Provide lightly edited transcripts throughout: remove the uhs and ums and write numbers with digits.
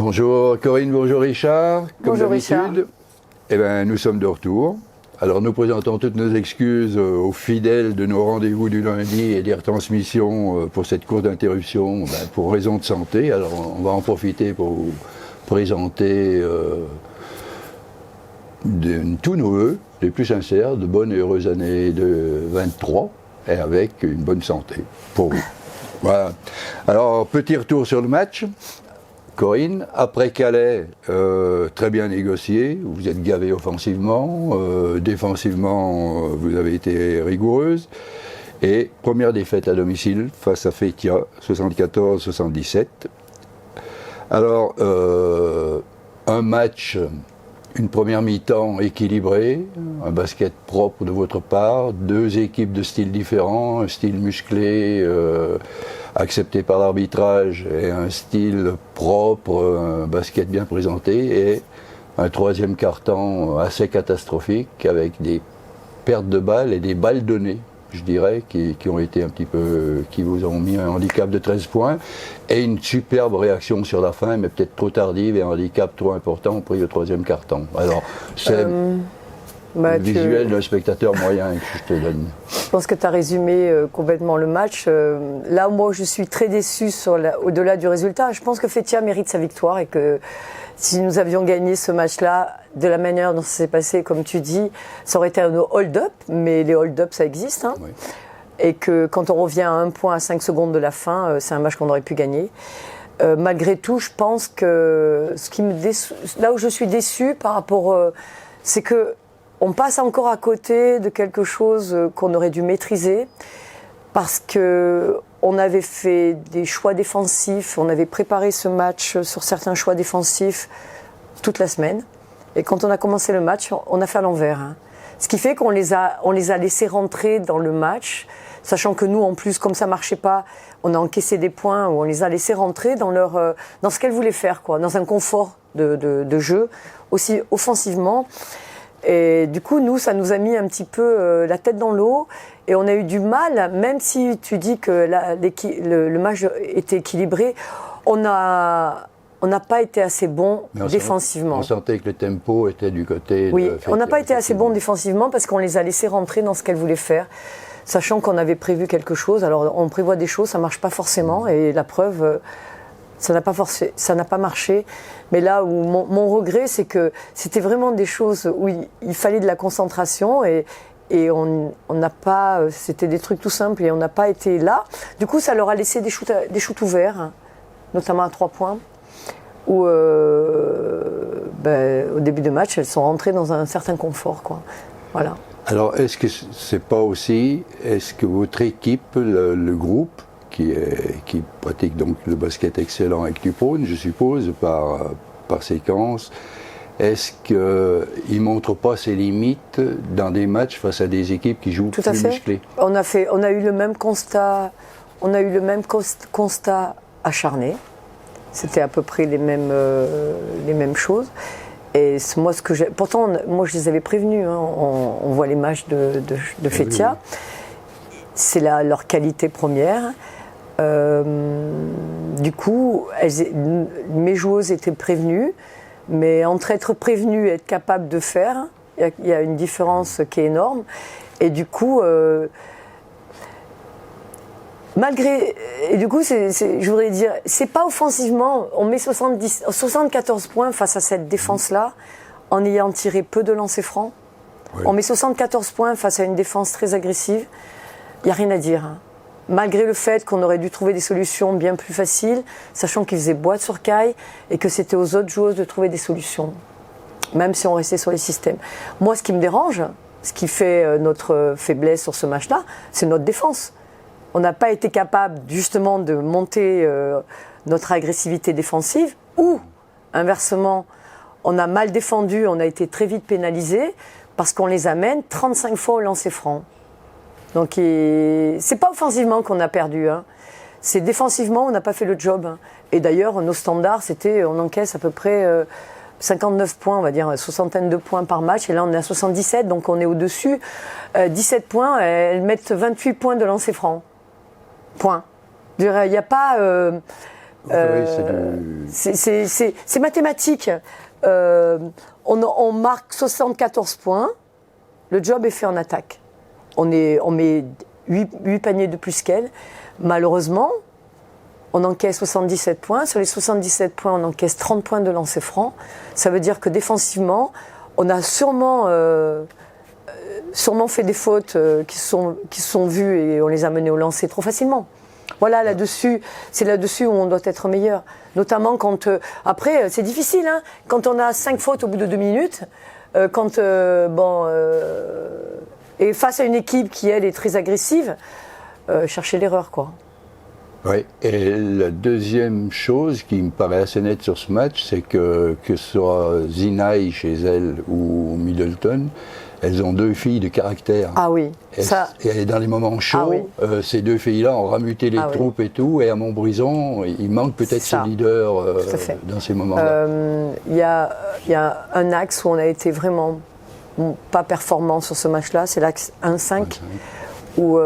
Bonjour Corinne, bonjour Richard. Comme Bonjour Richard. d'habitude, nous sommes de retour. Alors nous présentons toutes nos excuses aux fidèles de nos rendez-vous du lundi et des retransmissions pour cette courte interruption pour raison de santé. Alors on va en profiter pour vous présenter tous nos vœux les plus sincères, de bonnes et heureuses années de 23 et avec une bonne santé pour vous. Voilà. Alors petit retour sur le match. Corinne, après Calais, très bien négocié, vous êtes gavé offensivement, défensivement, vous avez été rigoureuse. Et première défaite à domicile face à Fétia, 74-77. Alors, un match, une première mi-temps équilibrée, un basket propre de votre part, deux équipes de styles différents, un style musclé, accepté par l'arbitrage, et un style propre, un basket bien présenté, et un troisième quart-temps assez catastrophique avec des pertes de balles et des balles données, je dirais, qui ont été un petit peu, qui vous ont mis un handicap de 13 points, et une superbe réaction sur la fin, mais peut-être trop tardive, et un handicap trop important au prix du troisième quart-temps. Alors, c'est le visuel d'un spectateur moyen que je te donne. Je pense que tu as résumé complètement le match. Là, moi, je suis très déçue au-delà du résultat. Je pense que Fétia mérite sa victoire et que si nous avions gagné ce match-là, de la manière dont ça s'est passé, comme tu dis, ça aurait été un hold-up, mais les hold-up, ça existe. Hein. Oui. Et que quand on revient à 1 point à 5 secondes de la fin, c'est un match qu'on aurait pu gagner. Malgré tout, je pense que là où je suis déçue par rapport, c'est que on passe encore à côté de quelque chose qu'on aurait dû maîtriser parce qu'on avait fait des choix défensifs, on avait préparé ce match sur certains choix défensifs toute la semaine. Et quand on a commencé le match, on a fait à l'envers. Hein. Ce qui fait qu'on les a laissés rentrer dans le match, sachant que nous, en plus, comme ça ne marchait pas, on a encaissé des points, où on les a laissés rentrer dans ce qu'elles voulaient faire, quoi, dans un confort de jeu, aussi offensivement. Et du coup, nous, ça nous a mis un petit peu la tête dans l'eau et on a eu du mal, même si tu dis que le match était équilibré, on n'a pas été assez bon défensivement. On sentait que le tempo était du côté... Oui, on n'a pas été assez bon défensivement parce qu'on les a laissés rentrer dans ce qu'elles voulaient faire, sachant qu'on avait prévu quelque chose. Alors, on prévoit des choses, ça ne marche pas forcément et la preuve... Ça n'a pas marché. Mais là où mon regret, c'est que c'était vraiment des choses où il fallait de la concentration et on n'a pas. C'était des trucs tout simples et on n'a pas été là. Du coup, ça leur a laissé des shoots ouverts, hein, notamment à 3 points, où au début de match, elles sont rentrées dans un certain confort, quoi. Voilà. Alors, est-ce que votre équipe, le groupe, qui pratique donc le basket excellent avec du prône, je suppose, par séquence. Est-ce qu'il ne montre pas ses limites dans des matchs face à des équipes qui jouent plus musclées ? On a eu le même constat acharné. C'était à peu près les mêmes choses. Et moi, pourtant, moi, je les avais prévenus. Hein. On voit les matchs de Fétia. Oui. C'est leur qualité première. Du coup, mes joueuses étaient prévenues, mais entre être prévenues et être capables de faire, il y a une différence qui est énorme. Et du coup, je voudrais dire, c'est pas offensivement, on met 74 points face à cette défense-là, en ayant tiré peu de lancers francs. Oui. On met 74 points face à une défense très agressive. Il n'y a rien à dire. Hein. Malgré le fait qu'on aurait dû trouver des solutions bien plus faciles, sachant qu'ils faisaient boîte sur caille et que c'était aux autres joueuses de trouver des solutions, même si on restait sur les systèmes. Moi, ce qui me dérange, ce qui fait notre faiblesse sur ce match-là, c'est notre défense. On n'a pas été capable justement de monter notre agressivité défensive ou, inversement, on a mal défendu, on a été très vite pénalisé parce qu'on les amène 35 fois au lancer franc. Donc, c'est pas offensivement qu'on a perdu, hein. C'est défensivement, on n'a pas fait le job. Hein. Et d'ailleurs, nos standards, on encaisse à peu près 59 points, on va dire, 62 points par match. Et là, on est à 77, donc on est au-dessus. 17 points, elles mettent 28 points de lancer franc. Point. Il n'y a pas... C'est mathématique. On marque 74 points, le job est fait en attaque. On met 8 paniers de plus qu'elle. Malheureusement, on encaisse 77 points. Sur les 77 points, on encaisse 30 points de lancer franc. Ça veut dire que défensivement, on a sûrement fait des fautes qui se sont vues et on les a menées au lancer trop facilement. Voilà, là-dessus, c'est là-dessus où on doit être meilleur. Notamment quand... après, c'est difficile, hein, quand on a 5 fautes au bout de 2 minutes, et face à une équipe qui, elle, est très agressive, chercher l'erreur, quoi. Oui, et la deuxième chose qui me paraît assez nette sur ce match, c'est que ce soit Zinaï chez elle ou Middleton, elles ont 2 filles de caractère. Ah oui, et dans les moments chauds, ces 2 filles-là ont ramuté les troupes et tout, et à Montbrison, il manque peut-être ce leader dans ces moments-là. Il y a un axe où on a été vraiment pas performant sur ce match-là, c'est l'axe 1-5, où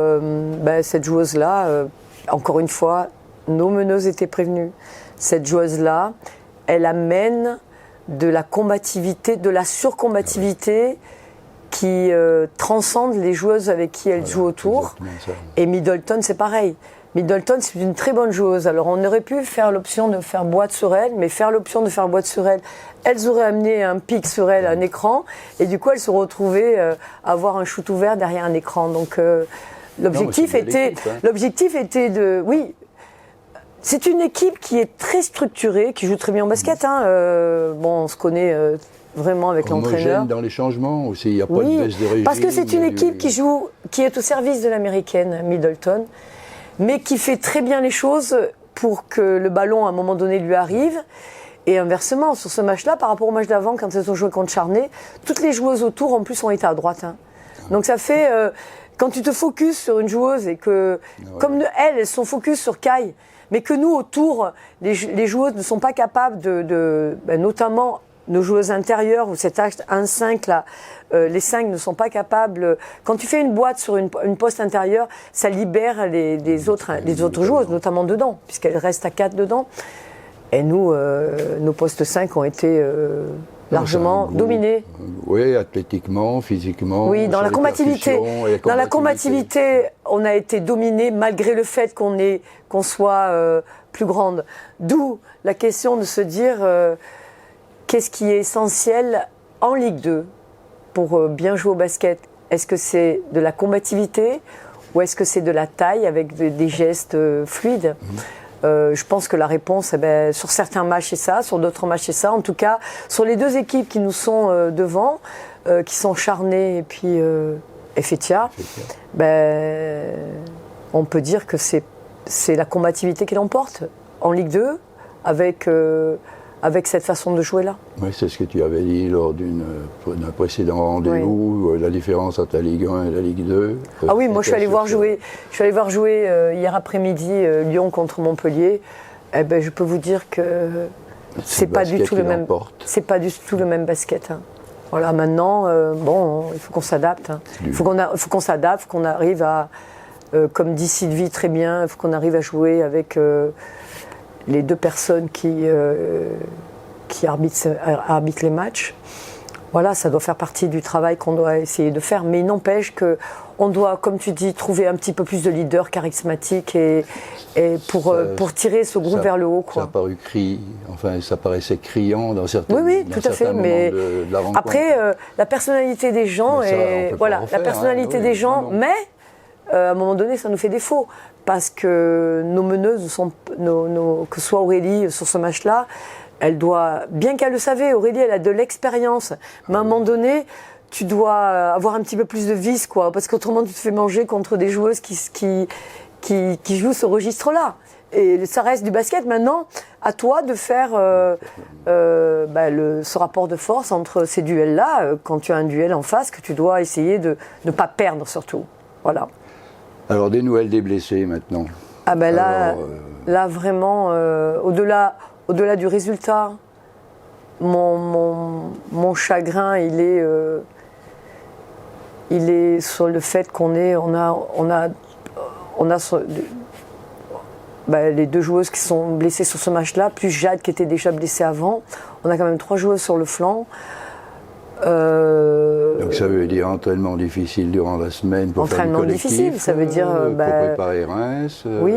cette joueuse-là, encore une fois, nos meneuses étaient prévenues. Cette joueuse-là, elle amène de la combativité, de la surcombativité qui transcende les joueuses avec qui elle joue autour. Et Middleton, c'est pareil. Middleton, c'est une très bonne joueuse. Alors, on aurait pu faire l'option de faire boîte sur elle, mais faire l'option de faire boîte sur elle, elles auraient amené un pic sur elle, un écran, et du coup, elles se retrouvaient à avoir un shoot ouvert derrière un écran. Donc, l'objectif était de... Oui, c'est une équipe qui est très structurée, qui joue très bien au basket. Hein. On se connaît vraiment avec l'entraîneur. Homogène dans les changements aussi, il n'y a pas de baisse de régime. Parce que c'est une équipe qui est au service de l'américaine Middleton, mais qui fait très bien les choses pour que le ballon, à un moment donné, lui arrive. Et inversement, sur ce match-là, par rapport au match d'avant, quand elles ont joué contre Charnay, toutes les joueuses autour, en plus, ont été à droite. Hein. Donc ça fait... quand tu te focuses sur une joueuse et que, comme elles sont focus sur Kai, mais que nous, autour, les joueuses ne sont pas capables notamment nos joueuses intérieures, ou cet axe 1-5, là, les 5 ne sont pas capables... Quand tu fais une boîte sur une poste intérieure, ça libère les autres joueuses, notamment dedans, puisqu'elles restent à 4 dedans. Et nous, nos postes 5 ont été... largement dominés. Oui, athlétiquement, physiquement. Oui, dans la combativité. Dans la combativité, on a été dominé malgré le fait qu'on soit plus grande. D'où la question de se dire qu'est-ce qui est essentiel en Ligue 2 pour bien jouer au basket. Est-ce que c'est de la combativité ou est-ce que c'est de la taille avec des gestes fluides ? Je pense que la réponse, sur certains matchs c'est ça, sur d'autres matchs c'est ça. En tout cas, sur les 2 équipes qui nous sont devant, qui sont Charnay et puis Efetia, on peut dire que c'est la combativité qui l'emporte en Ligue 2 avec cette façon de jouer là. Oui, c'est ce que tu avais dit lors d'un précédent rendez-vous, la différence entre la Ligue 1 et la Ligue 2. Ah oui, moi je suis allé voir jouer hier après-midi Lyon contre Montpellier. Je peux vous dire que c'est pas du tout le même. C'est pas du tout le même basket. Hein. Voilà, maintenant, il faut qu'on s'adapte. Hein. Il faut qu'on s'adapte, qu'on arrive à, comme dit Sylvie très bien, il faut qu'on arrive à jouer avec les 2 personnes qui arbitrent les matchs. Voilà, ça doit faire partie du travail qu'on doit essayer de faire. Mais il n'empêche qu'on doit, comme tu dis, trouver un petit peu plus de leaders charismatiques et pour tirer ce groupe vers le haut. Quoi. Ça paraissait criant dans certains moments. Oui, tout à fait. Mais de la rencontre. Après, la personnalité des gens, mais à un moment donné, ça nous fait défaut. Parce que nos meneuses, que ce soit Aurélie sur ce match-là, elle doit, bien qu'elle le savait, Aurélie, elle a de l'expérience. Mais à un moment donné, tu dois avoir un petit peu plus de vis, quoi. Parce qu'autrement, tu te fais manger contre des joueuses qui jouent ce registre-là. Et ça reste du basket. Maintenant, à toi de faire ce rapport de force entre ces duels-là, quand tu as un duel en face, que tu dois essayer de ne pas perdre, surtout. Voilà. Alors, des nouvelles des blessés, maintenant. Ah là, vraiment, au-delà du résultat, mon chagrin, il est sur le fait qu'on a les 2 joueuses qui sont blessées sur ce match-là, plus Jade qui était déjà blessée avant. On a quand même 3 joueuses sur le flanc. Donc ça veut dire entraînement difficile durant la semaine pour faire du collectif. Entraînement difficile, ça veut dire pour préparer Reims. Oui.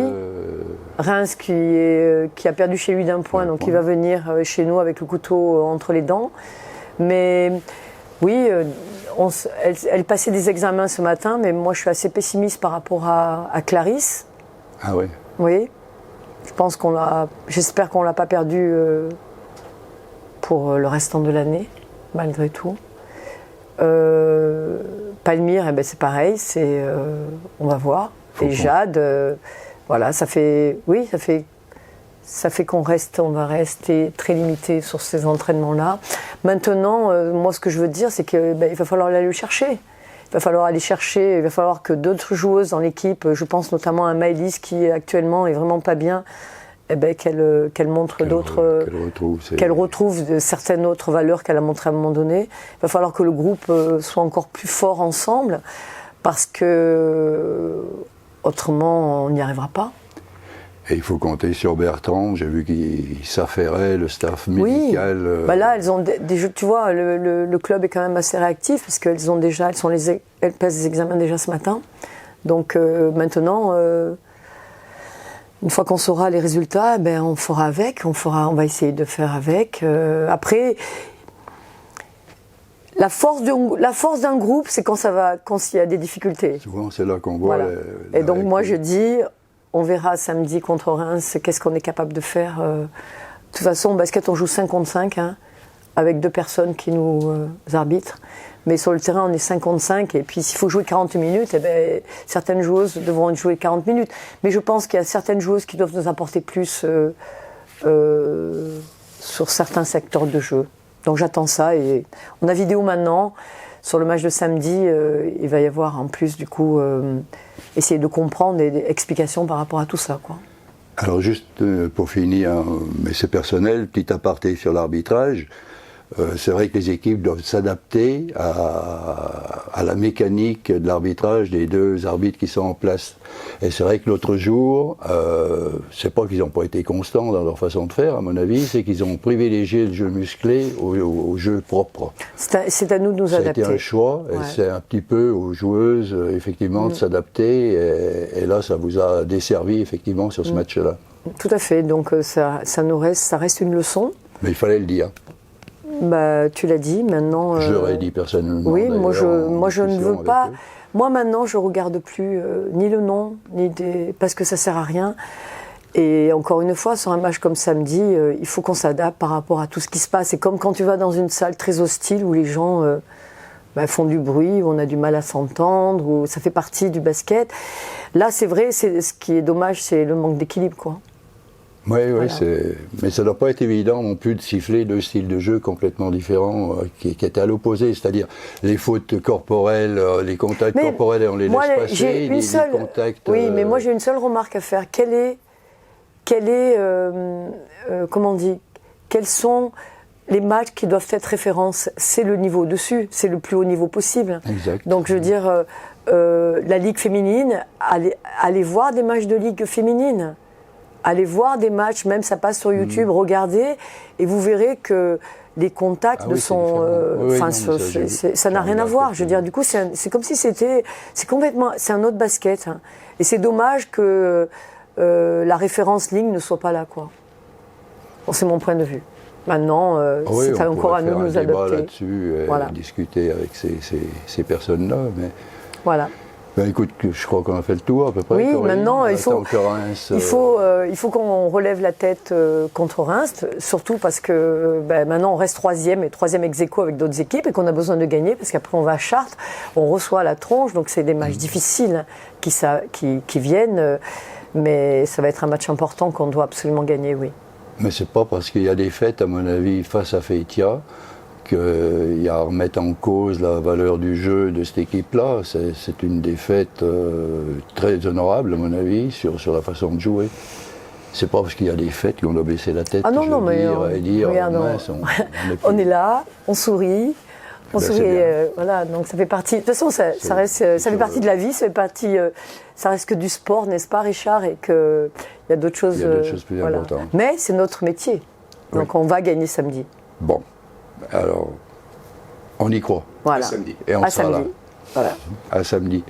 Reims qui a perdu chez lui d'1 point, donc il va venir chez nous avec le couteau entre les dents. Mais oui, elle passait des examens ce matin, mais moi je suis assez pessimiste par rapport à Clarisse. Ah ouais. Oui. J'espère qu'on l'a pas perdue pour le restant de l'année, malgré tout. Palmyre, c'est pareil, on va voir. Et Jade, voilà, ça fait qu'on on va rester très limité sur ces entraînements-là. Maintenant, moi, ce que je veux dire, c'est qu'il va falloir aller le chercher. Il va falloir que d'autres joueuses dans l'équipe, je pense notamment à Maëlys qui actuellement est vraiment pas bien, qu'elle montre qu'elle retrouve certaines autres valeurs qu'elle a montrées à un moment donné. Il va falloir que le groupe soit encore plus fort ensemble, parce que autrement on n'y arrivera pas. Et il faut compter sur Bertrand. J'ai vu qu'il s'affairait, le staff médical. Oui. Là, elles ont tu vois, le club est quand même assez réactif, parce qu'elles passent des examens déjà ce matin. Donc maintenant. Une fois qu'on saura les résultats, on fera avec, on va essayer de faire avec. Après, la force d'un groupe, c'est quand il y a des difficultés. Souvent, c'est là qu'on voit. Voilà. Et donc moi, je dis, on verra samedi contre Reims, qu'est-ce qu'on est capable de faire. De toute façon, au basket, on joue 5 contre 5, avec 2 personnes qui nous arbitrent. Mais sur le terrain, on est 5 contre 5, et puis s'il faut jouer 40 minutes, certaines joueuses devront jouer 40 minutes. Mais je pense qu'il y a certaines joueuses qui doivent nous apporter plus sur certains secteurs de jeu. Donc j'attends ça, et on a vidéo maintenant. Sur le match de samedi, il va y avoir en plus, du coup, essayer de comprendre des explications par rapport à tout ça, quoi. Alors juste pour finir, mais c'est personnel, petit aparté sur l'arbitrage. C'est vrai que les équipes doivent s'adapter à la mécanique de l'arbitrage des 2 arbitres qui sont en place. Et c'est vrai que l'autre jour, c'est pas qu'ils n'ont pas été constants dans leur façon de faire, à mon avis, c'est qu'ils ont privilégié le jeu musclé au jeu propre. C'est à nous de nous adapter. C'était un choix, et c'est un petit peu aux joueuses, effectivement, de s'adapter. Et là, ça vous a desservi, effectivement, sur ce match-là. Tout à fait. Donc ça reste une leçon. Mais il fallait le dire. Tu l'as dit, maintenant. Je l'aurais dit personnellement. Oui, moi je ne veux pas. Moi maintenant, je regarde plus ni le nom, parce que ça sert à rien. Et encore une fois, sur un match comme samedi, il faut qu'on s'adapte par rapport à tout ce qui se passe. C'est comme quand tu vas dans une salle très hostile où les gens font du bruit, où on a du mal à s'entendre, où ça fait partie du basket. Là, c'est vrai, ce qui est dommage, c'est le manque d'équilibre, quoi. Oui, voilà. Mais ça ne doit pas être évident non plus de siffler 2 styles de jeu complètement différents qui étaient à l'opposé, c'est-à-dire les fautes corporelles, les contacts corporels, et on les laisse passer, les contacts... Oui, mais moi j'ai une seule remarque à faire. Comment on dit, quels sont les matchs qui doivent être référence? C'est le niveau au-dessus, c'est le plus haut niveau possible. Exact. Donc je veux dire, la Ligue féminine, allez voir des matchs de Ligue féminine. Allez voir des matchs, même ça passe sur YouTube, regardez, et vous verrez que les contacts ça n'a rien à voir. Je veux dire, du coup, c'est comme si c'est un autre basket. Et c'est dommage que la référence ligne ne soit pas là, quoi. Bon, c'est mon point de vue. Maintenant, c'est encore à nous de nous adapter. On là-dessus, discuter avec ces personnes-là, mais... Voilà. Écoute, je crois qu'on a fait le tour à peu près. Oui, Corinne. maintenant il faut qu'on relève la tête contre Reims, surtout parce que maintenant on reste 3e ex-aequo avec d'autres équipes et qu'on a besoin de gagner parce qu'après on va à Chartres, on reçoit la tronche, donc c'est des matchs difficiles qui viennent, mais ça va être un match important qu'on doit absolument gagner, oui. Mais c'est pas parce qu'il y a des fêtes, à mon avis, face à Feitia, qu'il y a à remettre en cause la valeur du jeu de cette équipe-là. C'est une défaite très honorable, à mon avis, sur la façon de jouer. C'est pas parce qu'il y a des fêtes qu'on doit baisser la tête. Ah non, mais dire, regarde, on est là, on sourit, On Ben, sourit, c'est bien. voilà, donc ça fait partie. De toute façon, ça reste, ça fait partie de la vie, ça fait partie. Ça reste que du sport, n'est-ce pas, Richard, et que il y a d'autres choses. Il y a d'autres choses plus importantes. Mais c'est notre métier, donc Oui. on va gagner samedi. Bon, alors, on y croit. Voilà. samedi. Et on À sera samedi. là, Voilà. à samedi.